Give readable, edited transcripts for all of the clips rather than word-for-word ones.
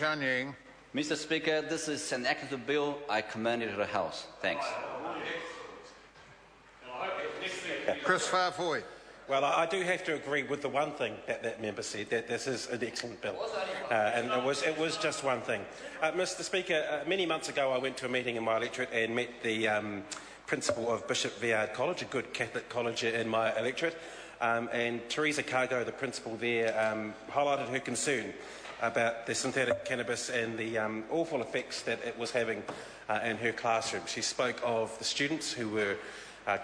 Zhang Ying. Mr. Speaker, this is an active bill. I commend it to the House. Thanks. Chris Farfoy. Well, I do have to agree with the one thing that member said, that this is an excellent bill. And it was just one thing. Mr. Speaker, many months ago I went to a meeting in my electorate and met the principal of Bishop Viard College, a good Catholic college in my electorate. And Teresa Cargo, the principal there, highlighted her concern about the synthetic cannabis and the awful effects that it was having in her classroom. She spoke of the students who were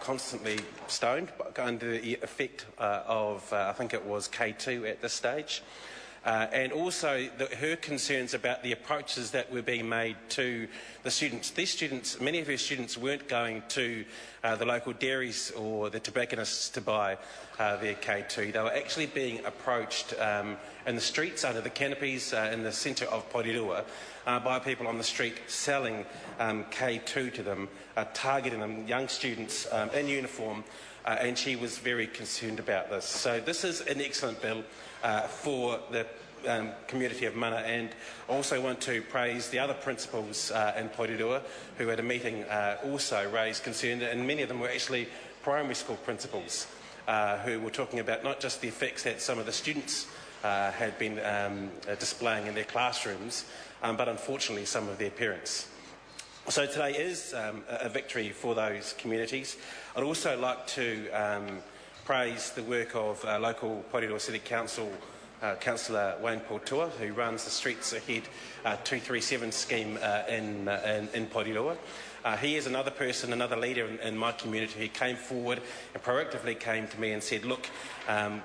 constantly stoned under the effect of, I think it was K2 at this stage. And also her concerns about the approaches that were being made to the students. These students, many of her students weren't going to the local dairies or the tobacconists to buy their K2. They were actually being approached in the streets under the canopies in the centre of Porirua by people on the street selling K2 to them, targeting them, young students in uniform, and she was very concerned about this. So this is an excellent bill for the community of Mana, and also want to praise the other principals in Porirua who at a meeting also raised concern, and many of them were actually primary school principals who were talking about not just the effects that some of the students had been displaying in their classrooms, but unfortunately some of their parents. So today is a victory for those communities. I'd also like to praise the work of local Porirua City Council Councillor Wayne Portua, who runs the Streets Ahead 237 scheme in Porirua. He is another person, another leader in my community who came forward and proactively came to me and said, look,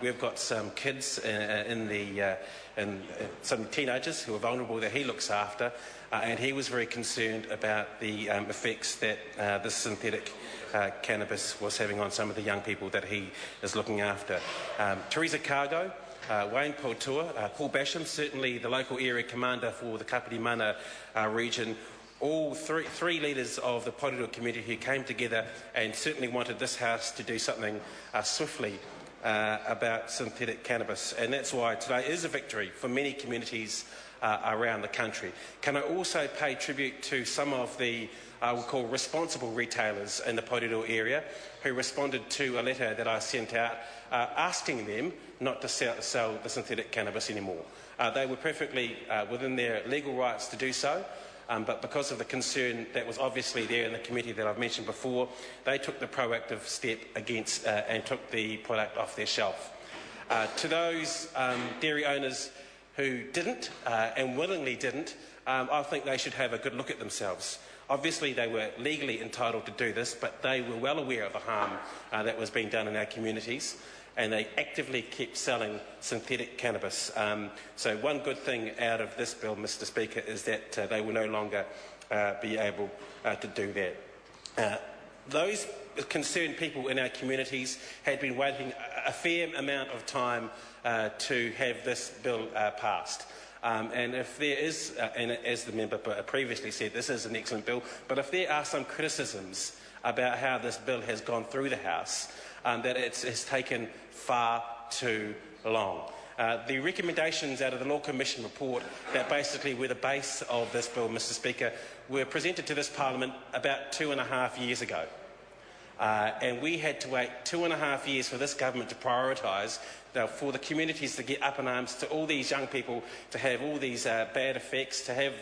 we've got some kids and some teenagers who are vulnerable that he looks after, and he was very concerned about the effects that this synthetic cannabis was having on some of the young people that he is looking after. Teresa Cargo, Wayne Portua, Paul Basham, certainly the local area commander for the Kapiti Mana region, all three leaders of the Porirua community who came together and certainly wanted this House to do something swiftly about synthetic cannabis, and that's why today is a victory for many communities around the country. Can I also pay tribute to some of the we'll call responsible retailers in the Porirua area who responded to a letter that I sent out asking them not to sell the synthetic cannabis anymore. They were perfectly within their legal rights to do so, but because of the concern that was obviously there in the committee that I've mentioned before, they took the proactive step against and took the product off their shelf. To those dairy owners who didn't and willingly didn't, I think they should have a good look at themselves. Obviously they were legally entitled to do this, but they were well aware of the harm that was being done in our communities, and they actively kept selling synthetic cannabis. So one good thing out of this bill, Mr. Speaker, is that they will no longer be able to do that. Those concerned people in our communities had been waiting a fair amount of time to have this bill passed. And if there is, and as the member previously said, this is an excellent bill, but if there are some criticisms about how this bill has gone through the House, that it's taken far too long. The recommendations out of the Law Commission report that basically were the base of this bill, Mr. Speaker, were presented to this Parliament about 2.5 years ago. And we had to wait 2.5 years for this government to prioritise, for the communities to get up in arms, to all these young people to have all these bad effects, to have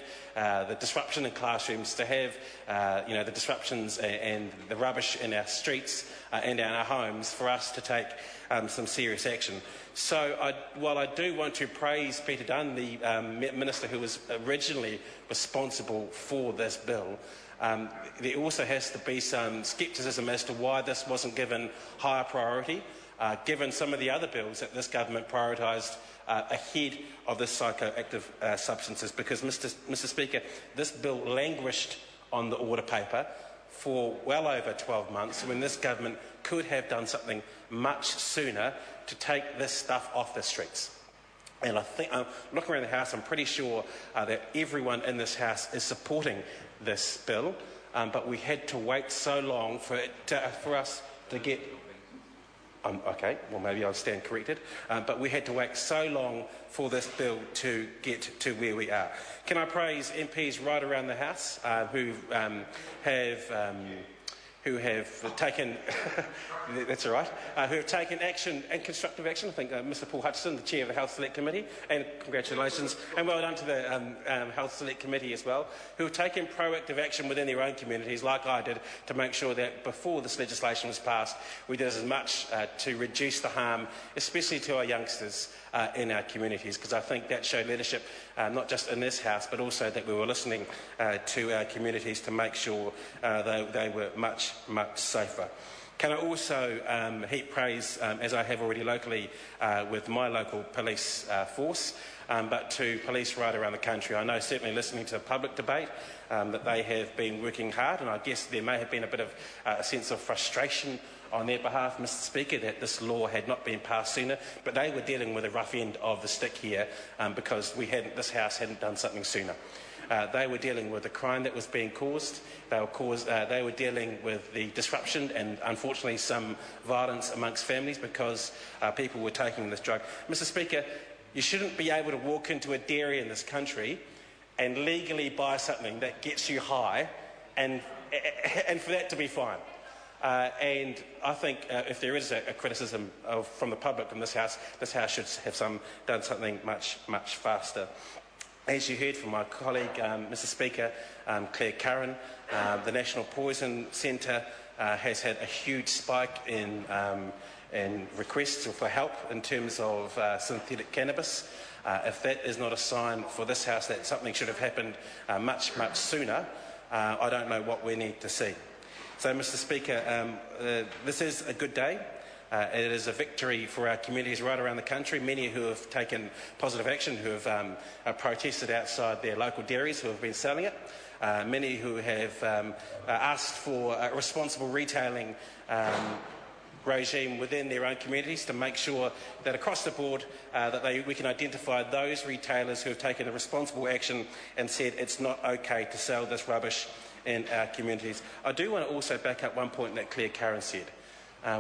the disruption in classrooms, to have the disruptions and the rubbish in our streets and in our homes, for us to take some serious action. So while I do want to praise Peter Dunn, the Minister who was originally responsible for this bill, there also has to be some scepticism as to why this wasn't given higher priority, given some of the other bills that this government prioritised ahead of the psychoactive substances. Because, Mr. Speaker, this bill languished on the order paper for well over 12 months, when this government could have done something much sooner to take this stuff off the streets. And I think, looking around the House, I'm pretty sure that everyone in this House is supporting this bill, but we had to wait so long for us to get... Okay, well maybe I'll stand corrected, but we had to wait so long for this bill to get to where we are. Can I praise MPs right around the House who have taken that's all right, who have taken action and constructive action. I think Mr Paul Hutchison, the Chair of the Health Select Committee, and congratulations and well done to the Health Select Committee as well, who have taken proactive action within their own communities, like I did, to make sure that before this legislation was passed, we did as much to reduce the harm, especially to our youngsters in our communities, because I think that showed leadership not just in this House, but also that we were listening to our communities to make sure they were much safer. Can I also heap praise, as I have already locally with my local police force, but to police right around the country. I know, certainly listening to public debate, that they have been working hard, and I guess there may have been a bit of a sense of frustration on their behalf, Mr Speaker, that this law had not been passed sooner, but they were dealing with a rough end of the stick here because this House hadn't done something sooner. They were dealing with the crime that was being caused. They were dealing with the disruption and, unfortunately, some violence amongst families because people were taking this drug. Mr Speaker, you shouldn't be able to walk into a dairy in this country and legally buy something that gets you high and for that to be fine. And I think if there is a criticism from the public in this House should have done something much faster. As you heard from my colleague, Mr Speaker, Claire Curran, the National Poison Centre has had a huge spike in requests for help in terms of synthetic cannabis. If that is not a sign for this House that something should have happened much sooner, I don't know what we need to see. So, Mr Speaker, this is a good day. It is a victory for our communities right around the country, many who have taken positive action, who have protested outside their local dairies who have been selling it, many who have asked for a responsible retailing regime within their own communities to make sure that across the board we can identify those retailers who have taken a responsible action and said it's not okay to sell this rubbish in our communities. I do want to also back up one point that Claire Curran said.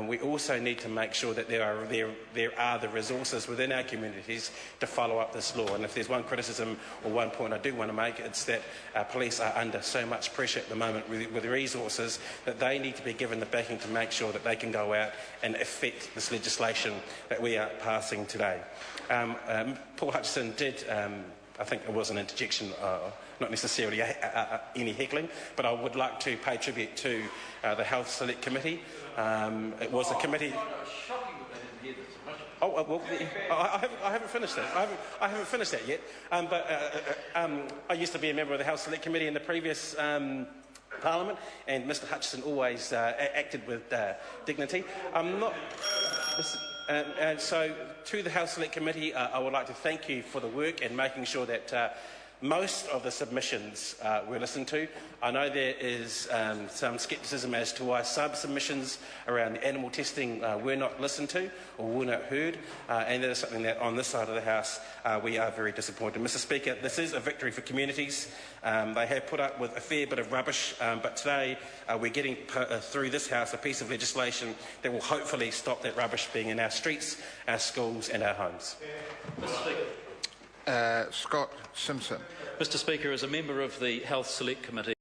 We also need to make sure that there are the resources within our communities to follow up this law. And if there's one criticism or one point I do want to make, it's that police are under so much pressure at the moment with resources that they need to be given the backing to make sure that they can go out and effect this legislation that we are passing today. Paul Hutchison did, I think it was an interjection, not necessarily any heckling, but I would like to pay tribute to the Health Select Committee. It was a committee. Oh well, I haven't finished that. I haven't finished that yet. I used to be a member of the Health Select Committee in the previous Parliament, and Mr Hutchison always acted with dignity. So, to the Health Select Committee, I would like to thank you for the work and making sure that most of the submissions were listened to. I know there is some scepticism as to why sub-submissions around the animal testing were not listened to or were not heard, and that is something that on this side of the House we are very disappointed. Mr Speaker, this is a victory for communities. They have put up with a fair bit of rubbish, but today we're getting through this House a piece of legislation that will hopefully stop that rubbish being in our streets, our schools and our homes. Mr Speaker. Scott Simpson. Mr Speaker, as a member of the Health Select Committee,